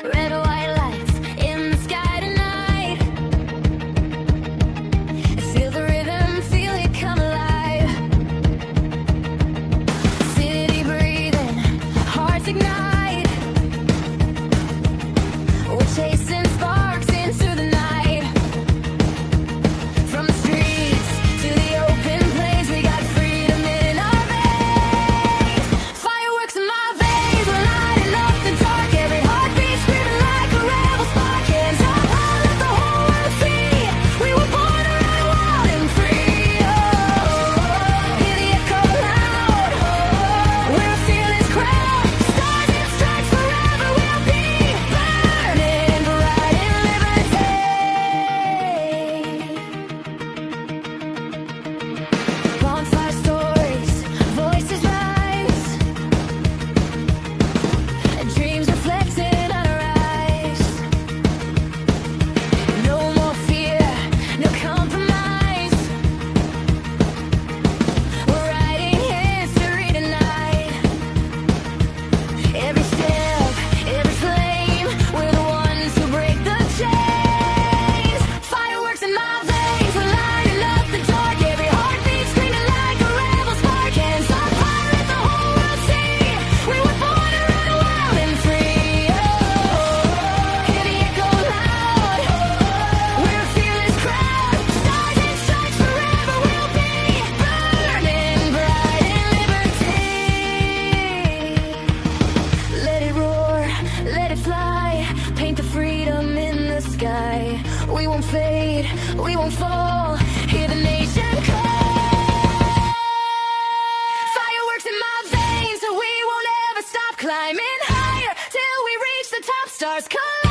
Red or white lights in the sky tonight. Feel the rhythm, feel it come alive. City breathing, hearts ignite. We're chasing sparks into the night. From the streets to the open plains, we got freedom in our veins. Fireworks in my veins, we're lighting up the dark. Every heartbeat screaming like a rebel spark. Hands up high, let the whole world see. We were born to run wild and free. Oh, hear the echo loud. We're a fearless crowd. Stars and stripes forever we'll be. Burning bright in liberty. Bonfire stories, voices rise. Dreams reflected on our eyes. No more fear, no compromise. We're writing history tonight. Every step, every flame, we're the ones who break the chains. Fireworks in my veins, we're lighting up the dark. Every heartbeat screaming like a rebel spark. Hands up high, let the whole world see. We were born to run wild and free. Oh, hear the echo loud. We're a fearless crowd. Stars and stripes forever we'll be. Burning bright in liberty. Let it roar, let it fly. Paint the freedom in the sky. We won't fade, we won't fall. Hear the nation call. Fireworks in my veins, so we won't ever stop climbing higher till we reach the top. Stars collide.